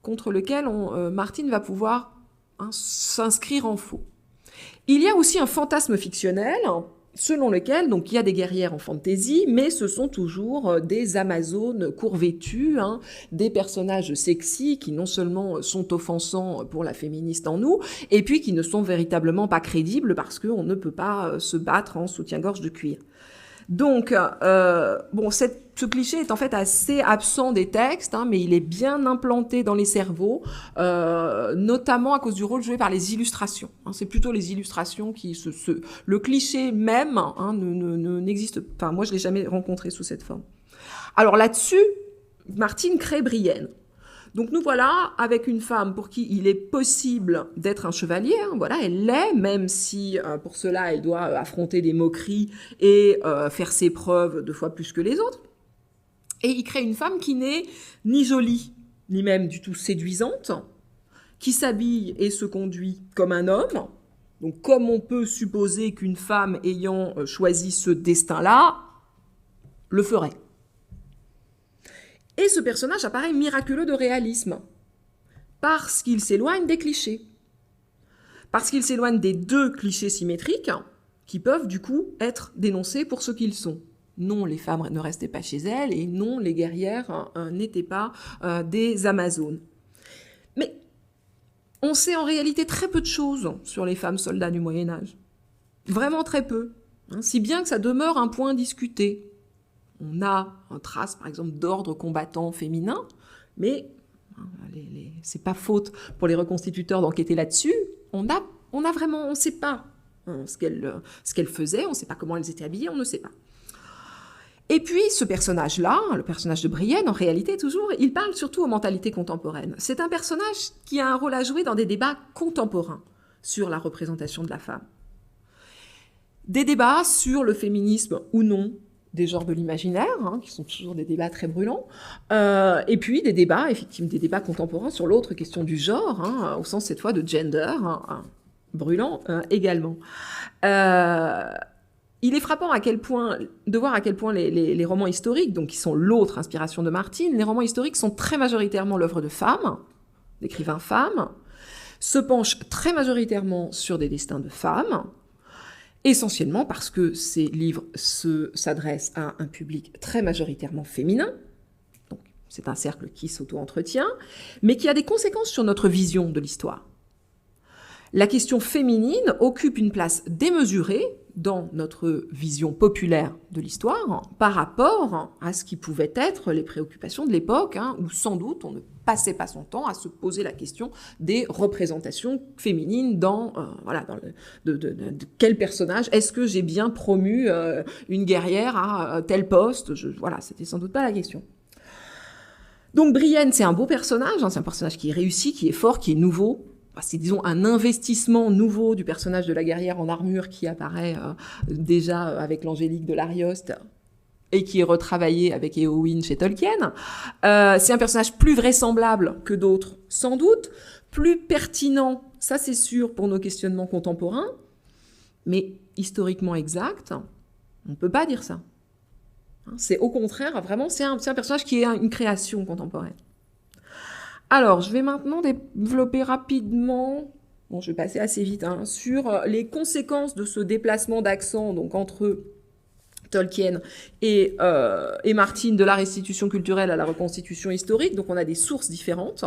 contre lequel Martine va pouvoir s'inscrire en faux. Il y a aussi un fantasme fictionnel selon lequel donc, il y a des guerrières en fantasy, mais ce sont toujours des amazones court-vêtues, des personnages sexy qui non seulement sont offensants pour la féministe en nous, et puis qui ne sont véritablement pas crédibles parce qu'on ne peut pas se battre en soutien-gorge de cuir. Donc, ce cliché est en fait assez absent des textes, mais il est bien implanté dans les cerveaux, notamment à cause du rôle joué par les illustrations. C'est plutôt les illustrations qui le cliché même n'existe pas. Moi, je l'ai jamais rencontré sous cette forme. Alors là-dessus, Martine crée Brienne. Donc nous voilà avec une femme pour qui il est possible d'être un chevalier. Voilà, elle l'est, même si pour cela elle doit affronter des moqueries et faire ses preuves 2 fois plus que les autres. Et il crée une femme qui n'est ni jolie, ni même du tout séduisante, qui s'habille et se conduit comme un homme. Donc comme on peut supposer qu'une femme ayant choisi ce destin-là le ferait. Et ce personnage apparaît miraculeux de réalisme, parce qu'il s'éloigne des clichés. parce qu'ils s'éloignent des deux clichés symétriques qui peuvent du coup être dénoncés pour ce qu'ils sont. Non, les femmes ne restaient pas chez elles, et non, les guerrières n'étaient pas des Amazones. Mais on sait en réalité très peu de choses sur les femmes soldats du Moyen-Âge. Vraiment très peu. Si bien que ça demeure un point discuté. On a une trace, par exemple, d'ordre combattant féminin, mais c'est pas faute pour les reconstituteurs d'enquêter là-dessus. On ne sait pas ce qu'elles faisaient, on ne sait pas comment elles étaient habillées, on ne sait pas. Et puis, ce personnage-là, le personnage de Brienne, en réalité, toujours, il parle surtout aux mentalités contemporaines. C'est un personnage qui a un rôle à jouer dans des débats contemporains sur la représentation de la femme. Des débats sur le féminisme ou non des genres de l'imaginaire, qui sont toujours des débats très brûlants, et puis des débats, effectivement, des débats contemporains sur l'autre question du genre, au sens cette fois de gender, brûlant également. Il est frappant de voir à quel point les romans historiques, donc qui sont l'autre inspiration de Martine, les romans historiques sont très majoritairement l'œuvre de femmes, d'écrivains femmes, se penchent très majoritairement sur des destins de femmes, essentiellement parce que ces livres s'adressent à un public très majoritairement féminin, donc c'est un cercle qui s'auto-entretient, mais qui a des conséquences sur notre vision de l'histoire. La question féminine occupe une place démesurée dans notre vision populaire de l'histoire par rapport à ce qui pouvaient être les préoccupations de l'époque, où sans doute on ne passait pas son temps à se poser la question des représentations féminines de quel personnage, est-ce que j'ai bien promu une guerrière à tel poste, c'était sans doute pas la question. Donc Brienne, c'est un beau personnage, c'est un personnage qui est réussi, qui est fort, qui est nouveau. C'est, disons, un investissement nouveau du personnage de la guerrière en armure qui apparaît déjà avec l'Angélique de l'Arioste et qui est retravaillé avec Éowyn chez Tolkien. C'est un personnage plus vraisemblable que d'autres, sans doute, plus pertinent, ça c'est sûr, pour nos questionnements contemporains, mais historiquement exact, on ne peut pas dire ça. C'est au contraire, vraiment, c'est un personnage qui est une création contemporaine. Alors, je vais maintenant développer rapidement, je vais passer assez vite, sur les conséquences de ce déplacement d'accent donc entre Tolkien et Martine, de la restitution culturelle à la reconstitution historique. Donc, on a des sources différentes.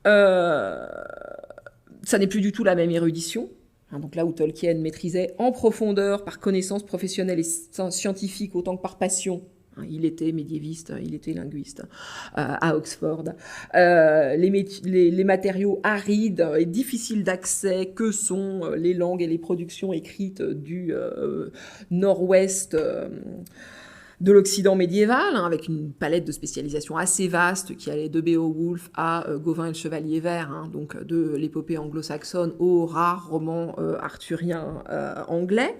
Ça n'est plus du tout la même érudition. Donc là où Tolkien maîtrisait en profondeur, par connaissance professionnelle et scientifique autant que par passion, il était médiéviste, il était linguiste à Oxford. Les matériaux arides et difficiles d'accès que sont les langues et les productions écrites du nord-ouest de l'Occident médiéval, avec une palette de spécialisation assez vaste qui allait de Beowulf à Gauvin et le Chevalier Vert, donc de l'épopée anglo-saxonne aux rares romans arthuriens anglais.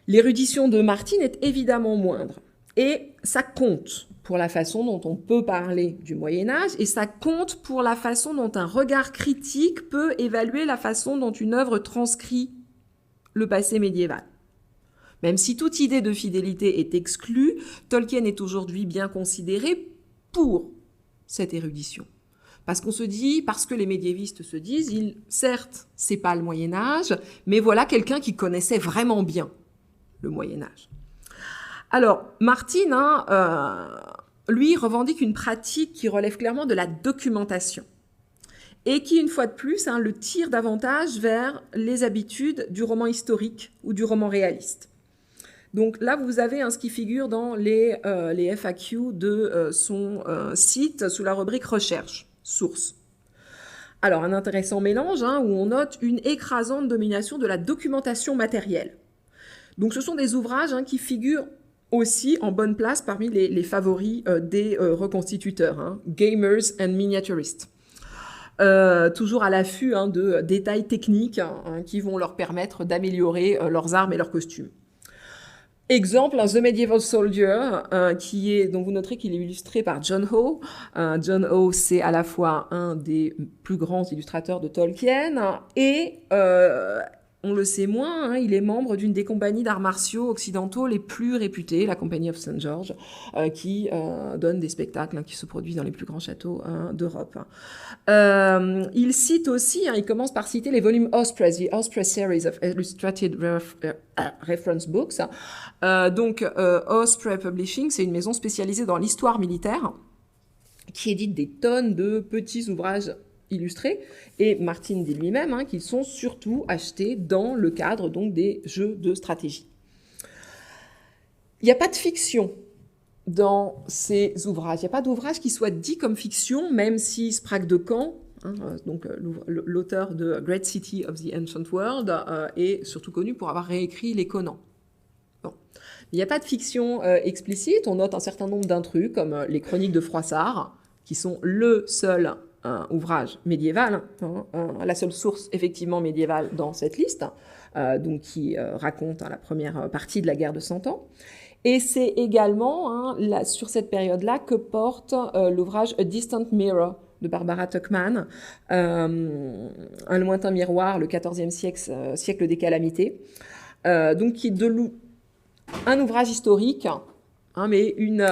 L'érudition de Martine est évidemment moindre. Et ça compte pour la façon dont on peut parler du Moyen-Âge, et ça compte pour la façon dont un regard critique peut évaluer la façon dont une œuvre transcrit le passé médiéval. Même si toute idée de fidélité est exclue, Tolkien est aujourd'hui bien considéré pour cette érudition. Parce que les médiévistes se disent, certes, c'est pas le Moyen-Âge, mais voilà quelqu'un qui connaissait vraiment bien le Moyen-Âge. Alors, Martine, lui, revendique une pratique qui relève clairement de la documentation et qui, une fois de plus, le tire davantage vers les habitudes du roman historique ou du roman réaliste. Donc là, vous avez ce qui figure dans les FAQ de son site sous la rubrique « Recherche », source. Alors, un intéressant mélange où on note une écrasante domination de la documentation matérielle. Donc, ce sont des ouvrages qui figurent aussi en bonne place parmi les favoris des reconstituteurs, Gamers and Miniaturists. Toujours à l'affût de détails techniques qui vont leur permettre d'améliorer leurs armes et leurs costumes. Exemple, The Medieval Soldier, dont vous noterez qu'il est illustré par John Howe. John Howe, c'est à la fois un des plus grands illustrateurs de Tolkien et on le sait moins, hein, il est membre d'une des compagnies d'arts martiaux occidentaux les plus réputées, la Company of St. George, qui donne des spectacles, hein, qui se produisent dans les plus grands châteaux, hein, d'Europe. Il cite aussi, hein, il commence par citer les volumes Osprey, The Osprey Series of Illustrated Reference Books. Donc, Osprey Publishing, c'est une maison spécialisée dans l'histoire militaire qui édite des tonnes de petits ouvrages illustrés, et Martin dit lui-même, hein, qu'ils sont surtout achetés dans le cadre donc des jeux de stratégie. Il n'y a pas de fiction dans ces ouvrages. Il n'y a pas d'ouvrage qui soit dit comme fiction, même si Sprague de Camp, hein, donc l'auteur de Great City of the Ancient World, est surtout connu pour avoir réécrit les Conan. Bon. Il n'y a pas de fiction explicite. On note un certain nombre d'intrus, comme les Chroniques de Froissart, qui sont le seul ouvrage médiéval, hein, la seule source effectivement médiévale dans cette liste, donc qui raconte, hein, la première partie de la guerre de 100 ans. Et c'est également, hein, sur cette période-là que porte l'ouvrage A Distant Mirror de Barbara Tuchman, Un lointain miroir, le XIVe siècle des calamités, donc qui est un ouvrage historique, hein, mais une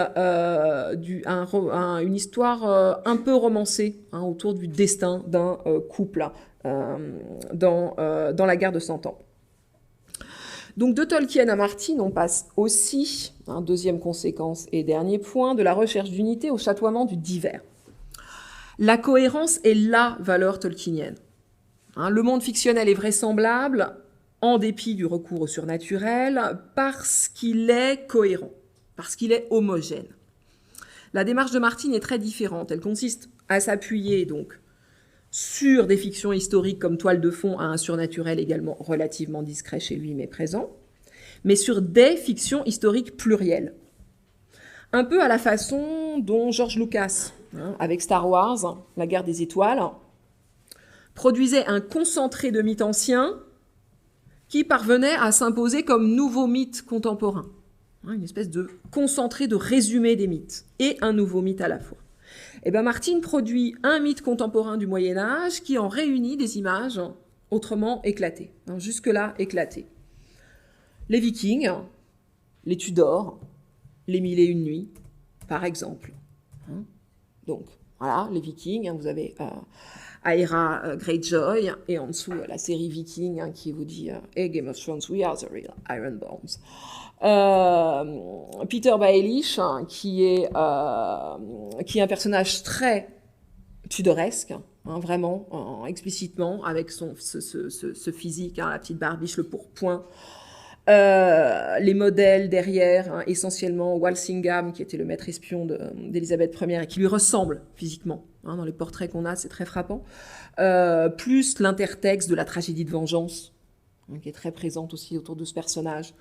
histoire un peu romancée, hein, autour du destin d'un couple dans la guerre de 100 ans. Donc de Tolkien à Martin, on passe aussi, hein, deuxième conséquence et dernier point, de la recherche d'unité au chatoiement du divers. La cohérence est la valeur tolkienienne. Hein, le monde fictionnel est vraisemblable, en dépit du recours au surnaturel, parce qu'il est cohérent, parce qu'il est homogène. La démarche de Martin est très différente. Elle consiste à s'appuyer donc sur des fictions historiques comme toile de fond à un surnaturel également relativement discret chez lui mais présent, mais sur des fictions historiques plurielles. Un peu à la façon dont George Lucas, hein, avec Star Wars, la guerre des étoiles, produisait un concentré de mythes anciens qui parvenait à s'imposer comme nouveau mythe contemporain. Une espèce de concentré de résumé des mythes, et un nouveau mythe à la fois. Et bien Martin produit un mythe contemporain du Moyen-Âge qui en réunit des images autrement éclatées, hein, jusque-là éclatées. Les Vikings, les Tudors, les Mille et une nuits, par exemple. Hein. Donc, voilà, les Vikings, hein, vous avez Aera Greyjoy, et en dessous la série Viking, hein, qui vous dit hey, Game of Thrones, we are the real Ironborns. Peter Baelish, hein, qui est un personnage très tudoresque, hein, vraiment, explicitement, avec ce physique, hein, la petite barbiche, le pourpoint. Les modèles derrière, hein, essentiellement Walsingham, qui était le maître espion d'Élisabeth Ier, et qui lui ressemble physiquement, hein, dans les portraits qu'on a, c'est très frappant. Plus l'intertexte de la tragédie de vengeance, hein, qui est très présente aussi autour de ce personnage.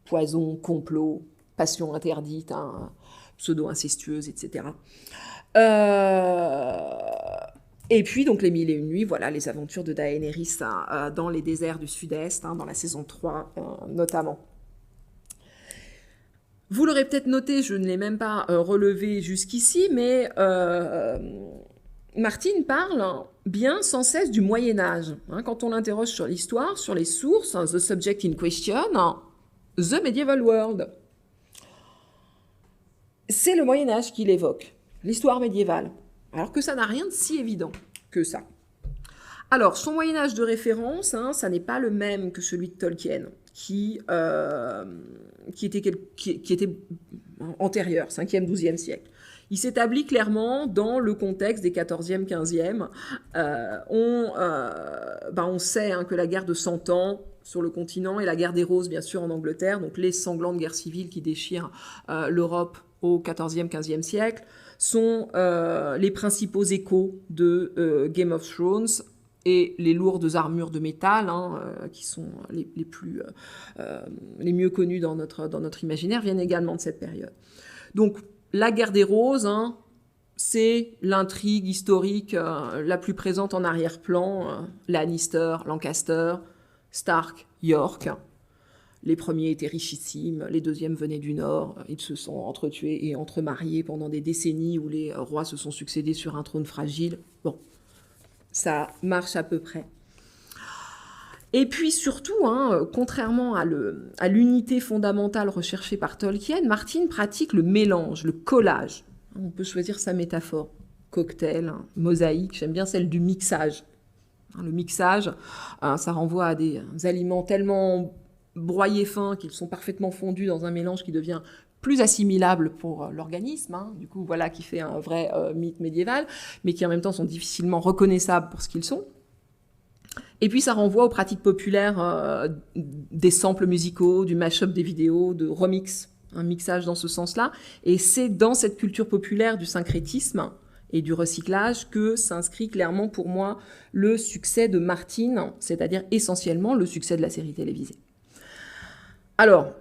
Poison, complot, passion interdite, hein, pseudo-incestueuse, etc. Et puis, donc, les Mille et une nuits, voilà, les aventures de Daenerys, hein, dans les déserts du Sud-Est, hein, dans la saison 3, notamment. Vous l'aurez peut-être noté, je ne l'ai même pas relevé jusqu'ici, mais Martin parle bien sans cesse du Moyen-Âge. Hein, quand on l'interroge sur l'histoire, sur les sources, hein, the subject in question, the medieval world. C'est le Moyen-Âge qu'il évoque, l'histoire médiévale, alors que ça n'a rien de si évident que ça. Alors, son Moyen-Âge de référence, hein, ça n'est pas le même que celui de Tolkien, qui était antérieur, 5e, 12e siècle. Il s'établit clairement dans le contexte des 14e, 15e. On sait, hein, que la guerre de 100 ans sur le continent et la guerre des Roses, bien sûr, en Angleterre, donc les sanglantes guerres civiles qui déchirent l'Europe au 14e, 15e siècle, sont les principaux échos de Game of Thrones, et les lourdes armures de métal, hein, qui sont les mieux connues dans notre imaginaire, viennent également de cette période. Donc, la guerre des Roses, hein, c'est l'intrigue historique la plus présente en arrière-plan, Lannister, Lancaster, Stark, York. Les premiers étaient richissimes, les deuxièmes venaient du Nord, ils se sont entretués et entremariés pendant des décennies où les rois se sont succédés sur un trône fragile. Bon, ça marche à peu près. Et puis surtout, contrairement à l'unité fondamentale recherchée par Tolkien, Martin pratique le mélange, le collage. On peut choisir sa métaphore. Cocktail, mosaïque, j'aime bien celle du mixage. Le mixage, ça renvoie à des aliments tellement broyés fins qu'ils sont parfaitement fondus dans un mélange qui devient plus assimilable pour l'organisme, du coup voilà qui fait un vrai mythe médiéval, mais qui en même temps sont difficilement reconnaissables pour ce qu'ils sont. Et puis ça renvoie aux pratiques populaires des samples musicaux, du mash-up des vidéos, de remix, un mixage dans ce sens-là. Et c'est dans cette culture populaire du syncrétisme et du recyclage que s'inscrit clairement pour moi le succès de Martin, c'est-à-dire essentiellement le succès de la série télévisée. Alors,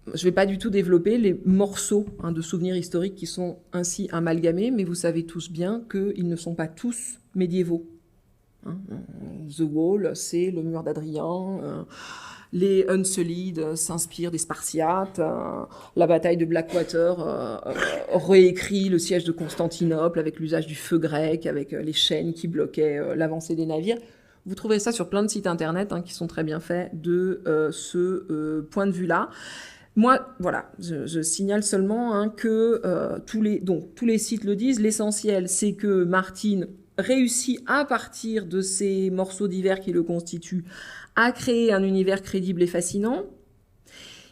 je ne vais pas du tout développer les morceaux de souvenirs historiques qui sont ainsi amalgamés, mais vous savez tous bien qu'ils ne sont pas tous médiévaux. The Wall, c'est le mur d'Adrien, les Unsullied s'inspirent des Spartiates, la bataille de Blackwater réécrit le siège de Constantinople avec l'usage du feu grec, avec les chaînes qui bloquaient l'avancée des navires. Vous trouvez ça sur plein de sites internet qui sont très bien faits de ce point de vue-là. Moi, voilà, je signale seulement que tous les sites le disent, l'essentiel c'est que Martin réussit à partir de ces morceaux divers qui le constituent à créer un univers crédible et fascinant.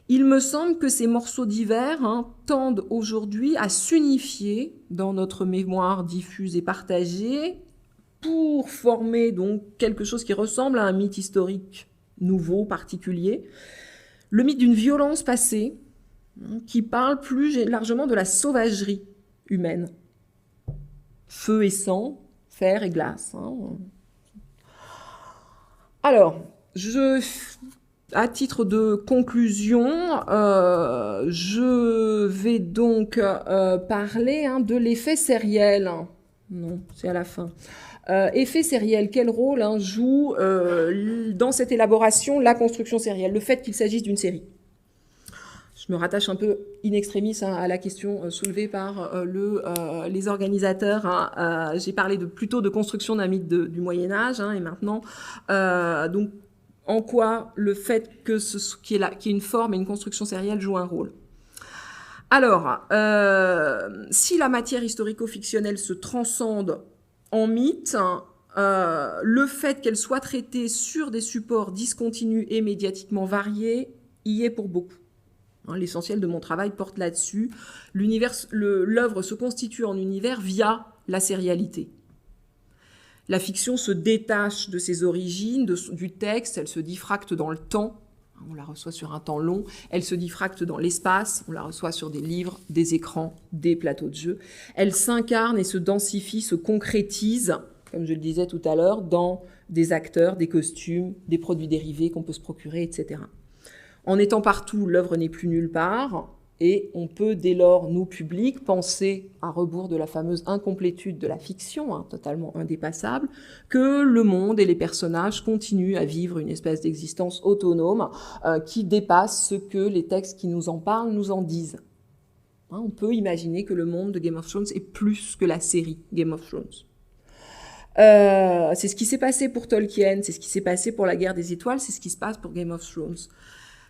Il me semble que ces morceaux divers tendent aujourd'hui à s'unifier dans notre mémoire diffuse et partagée pour former donc quelque chose qui ressemble à un mythe historique nouveau, particulier. Le mythe d'une violence passée qui parle plus largement de la sauvagerie humaine. Feu et sang, fer et glace. Alors, à titre de conclusion, je vais donc parler de l'effet sériel. Non, c'est à la fin. Effet sériel, quel rôle joue dans cette élaboration la construction sérielle, le fait qu'il s'agisse d'une série? Je me rattache un peu in extremis à la question soulevée par les organisateurs. J'ai parlé plutôt de construction d'un mythe du Moyen-Âge, et maintenant, donc, en quoi le fait qu'il y ait une forme et une construction sérielle joue un rôle? Alors, si la matière historico-fictionnelle se transcende en mythe, le fait qu'elle soit traitée sur des supports discontinus et médiatiquement variés y est pour beaucoup. L'essentiel de mon travail porte là-dessus. L'œuvre se constitue en univers via la sérialité. La fiction se détache de ses origines, du texte, elle se diffracte dans le temps, on la reçoit sur un temps long, elle se diffracte dans l'espace, on la reçoit sur des livres, des écrans, des plateaux de jeu. Elle s'incarne et se densifie, se concrétise, comme je le disais tout à l'heure, dans des acteurs, des costumes, des produits dérivés qu'on peut se procurer, etc. En étant partout, l'œuvre n'est plus nulle part, et on peut dès lors, nous publics, penser, à rebours de la fameuse incomplétude de la fiction, totalement indépassable, que le monde et les personnages continuent à vivre une espèce d'existence autonome qui dépasse ce que les textes qui nous en parlent nous en disent. On peut imaginer que le monde de Game of Thrones est plus que la série Game of Thrones. C'est ce qui s'est passé pour Tolkien, c'est ce qui s'est passé pour La Guerre des Étoiles, c'est ce qui se passe pour Game of Thrones.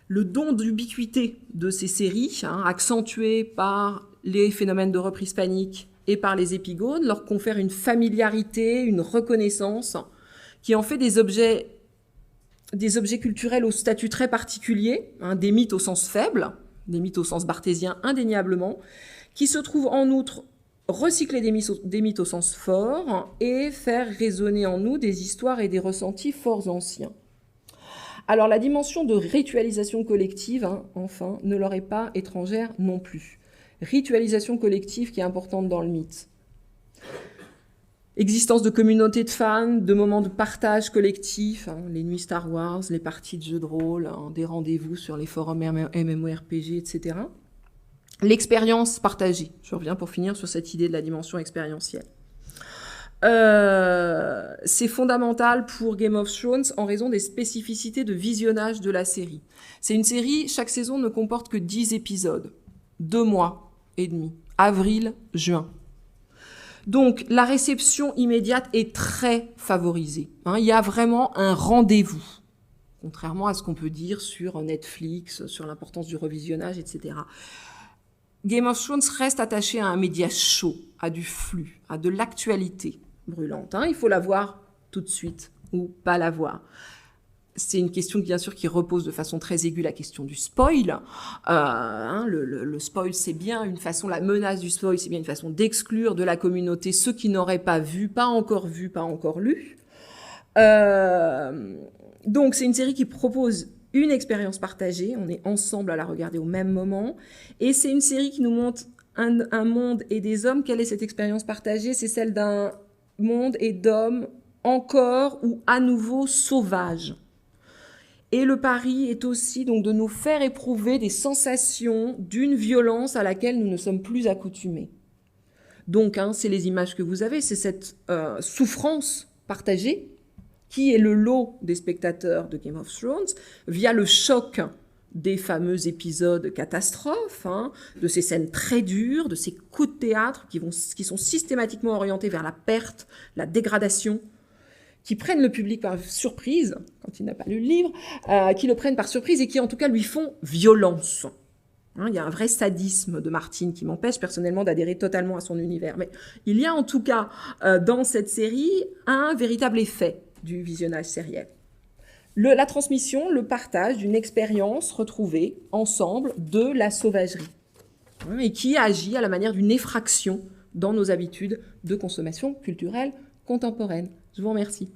Le don d'ubiquité de ces séries, accentué par les phénomènes de reprise panique et par les épigones, leur confère une familiarité, une reconnaissance, qui en fait des objets culturels au statut très particulier, des mythes au sens faible, des mythes au sens barthésien indéniablement, qui se trouvent en outre recycler des mythes au sens fort et faire résonner en nous des histoires et des ressentis forts anciens. Alors la dimension de ritualisation collective, enfin, ne leur est pas étrangère non plus. Ritualisation collective qui est importante dans le mythe. Existence de communautés de fans, de moments de partage collectif, les nuits Star Wars, les parties de jeux de rôle, des rendez-vous sur les forums MMORPG, etc. L'expérience partagée. Je reviens pour finir sur cette idée de la dimension expérientielle. C'est fondamental pour Game of Thrones en raison des spécificités de visionnage de la série. C'est une série, chaque saison ne comporte que 10 épisodes, 2 mois et demi, avril, juin. Donc la réception immédiate est très favorisée. Il y a vraiment un rendez-vous contrairement à ce qu'on peut dire sur Netflix, sur l'importance du revisionnage, etc. Game of Thrones reste attaché à un média chaud, à du flux, à de l'actualité brûlante. Il faut la voir tout de suite ou pas la voir. C'est une question, bien sûr, qui repose de façon très aiguë la question du spoil. Le spoil, c'est bien une façon, la menace du spoil, c'est bien une façon d'exclure de la communauté ceux qui n'auraient pas vu, pas encore lu. Donc, c'est une série qui propose une expérience partagée. On est ensemble à la regarder au même moment. Et c'est une série qui nous montre un monde et des hommes. Quelle est cette expérience partagée? C'est celle d'un monde et d'hommes encore ou à nouveau sauvages. Et le pari est aussi donc de nous faire éprouver des sensations d'une violence à laquelle nous ne sommes plus accoutumés. Donc, c'est les images que vous avez, c'est cette souffrance partagée qui est le lot des spectateurs de Game of Thrones via le choc des fameux épisodes catastrophes, de ces scènes très dures, de ces coups de théâtre qui sont systématiquement orientés vers la perte, la dégradation, qui prennent le public par surprise, quand il n'a pas lu le livre, qui le prennent par surprise et qui, en tout cas, lui font violence. Il y a un vrai sadisme de Martin qui m'empêche personnellement d'adhérer totalement à son univers. Mais il y a en tout cas, dans cette série, un véritable effet du visionnage sériel. La transmission, le partage d'une expérience retrouvée ensemble de la sauvagerie, et qui agit à la manière d'une effraction dans nos habitudes de consommation culturelle contemporaine. Je vous remercie.